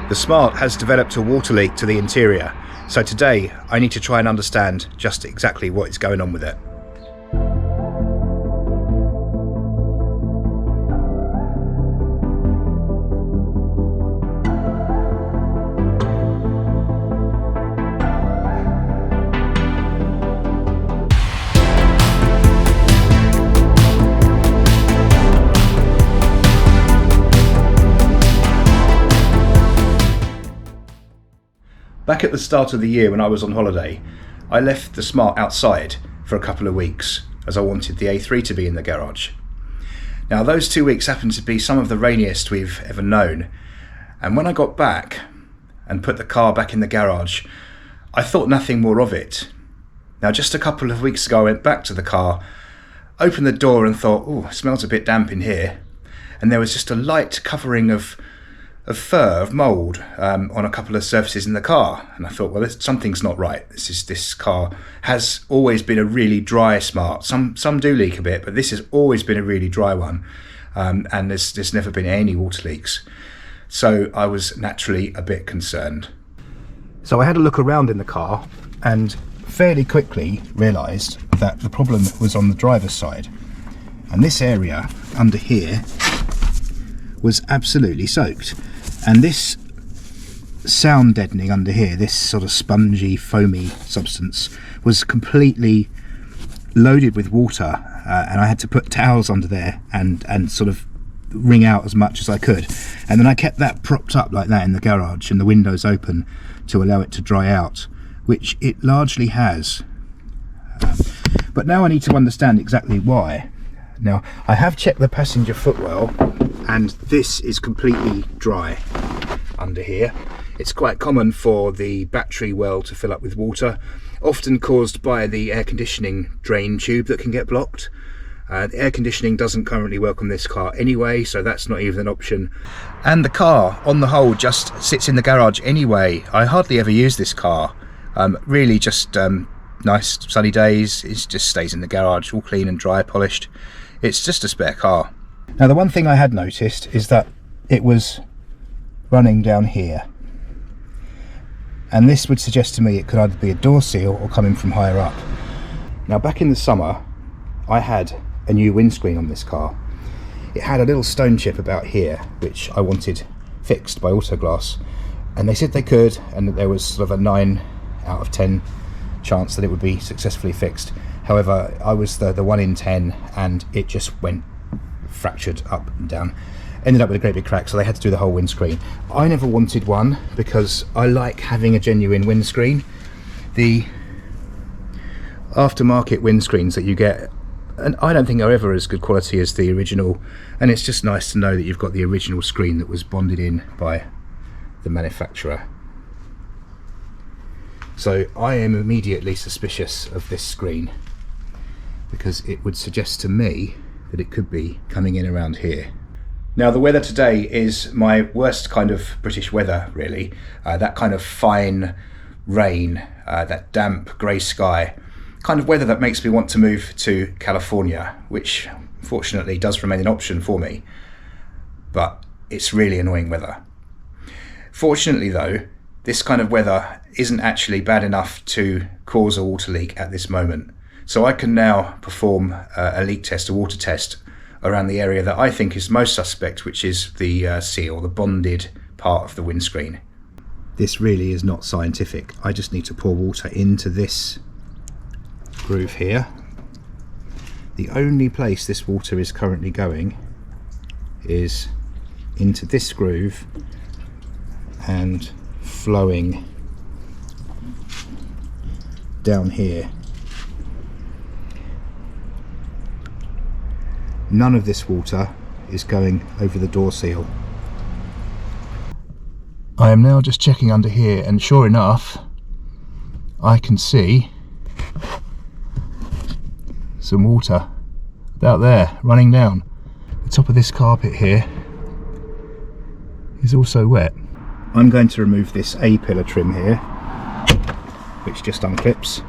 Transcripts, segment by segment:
The Smart has developed a water leak to the interior, so today I need to try and understand just exactly what is going on with it. Back at the start of the year when I was on holiday, I left the Smart outside for a couple of weeks as I wanted the A3 to be in the garage. Now those 2 weeks happened to be some of the rainiest we've ever known, and when I got back and put the car back in the garage, I thought nothing more of it. Now just a couple of weeks ago I went back to the car, opened the door and thought, oh, it smells a bit damp in here, and there was just a light covering of fur, of mould on a couple of surfaces in the car, and I thought, well, something's not right. This car has always been a really dry Smart. Some do leak a bit, but this has always been a really dry one, and there's never been any water leaks. So I was naturally a bit concerned. So I had a look around in the car and fairly quickly realised that the problem was on the driver's side, and this area under here was absolutely soaked. And this sound deadening under here, this sort of spongy, foamy substance, was completely loaded with water, and I had to put towels under there and sort of wring out as much as I could. And then I kept that propped up like that in the garage and the windows open to allow it to dry out, which it largely has. But now I need to understand exactly why. Now, I have checked the passenger footwell, and this is completely dry under here. It's quite common for the battery well to fill up with water, often caused by the air conditioning drain tube that can get blocked. The air conditioning doesn't currently work on this car anyway, so that's not even an option. And the car, on the whole, just sits in the garage anyway. I hardly ever use this car. Really just nice sunny days, it just stays in the garage, all clean and dry, polished. It's just a spare car. Now the one thing I had noticed is that it was running down here, and this would suggest to me it could either be a door seal or coming from higher up. Now back in the summer I had a new windscreen on this car. It had a little stone chip about here which I wanted fixed by Autoglass, and they said they could, and that there was sort of a 9 out of 10 chance that it would be successfully fixed. However, I was the 1 in 10, and it just went fractured up and down. Ended up with a great big crack, so they had to do the whole windscreen. I never wanted one because I like having a genuine windscreen. The aftermarket windscreens that you get, and I don't think are ever as good quality as the original, and it's just nice to know that you've got the original screen that was bonded in by the manufacturer. So I am immediately suspicious of this screen, because it would suggest to me that it could be coming in around here. Now the weather today is my worst kind of British weather, really. That kind of fine rain, that damp grey sky, kind of weather that makes me want to move to California, which fortunately does remain an option for me, but it's really annoying weather. Fortunately though, this kind of weather isn't actually bad enough to cause a water leak at this moment. So I can now perform a leak test, a water test, around the area that I think is most suspect, which is the seal, the bonded part of the windscreen. This really is not scientific. I just need to pour water into this groove here. The only place this water is currently going is into this groove and flowing down here. None of this water is going over the door seal. I am now just checking under here, and sure enough I can see some water about there running down. The top of this carpet here is also wet. I'm going to remove this A-pillar trim here, which just unclips,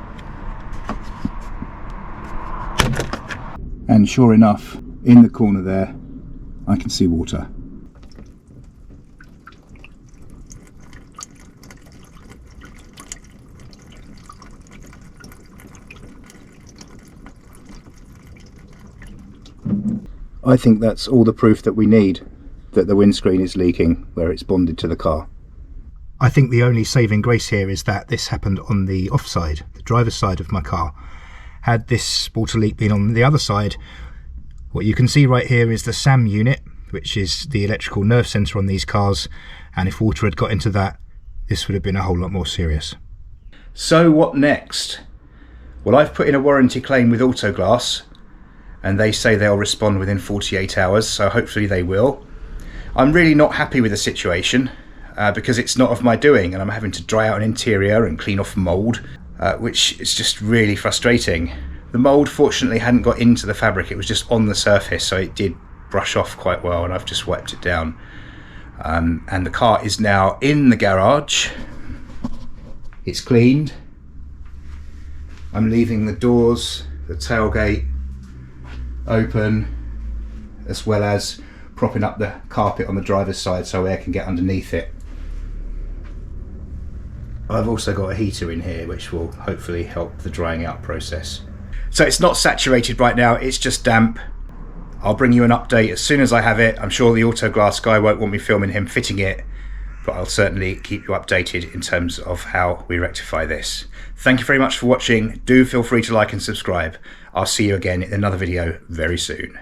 and sure enough, in the corner there I can see water. I think that's all the proof that we need that the windscreen is leaking where it's bonded to the car. I think the only saving grace here is that this happened on the offside, the driver's side of my car. Had this water leak been on the other side, what you can see right here is the SAM unit, which is the electrical nerve centre on these cars, and if water had got into that, this would have been a whole lot more serious. So what next? Well, I've put in a warranty claim with Autoglass, and they say they'll respond within 48 hours, so hopefully they will. I'm really not happy with the situation because it's not of my doing, and I'm having to dry out an interior and clean off mould, which is just really frustrating. The mould fortunately hadn't got into the fabric, it was just on the surface, so it did brush off quite well, and I've just wiped it down. And the car is now in the garage. It's cleaned. I'm leaving the doors, the tailgate open, as well as propping up the carpet on the driver's side so air can get underneath it. I've also got a heater in here which will hopefully help the drying out process. So it's not saturated right now, it's just damp. I'll bring you an update as soon as I have it. I'm sure the Autoglass guy won't want me filming him fitting it, but I'll certainly keep you updated in terms of how we rectify this. Thank you very much for watching. Do feel free to like and subscribe. I'll see you again in another video very soon.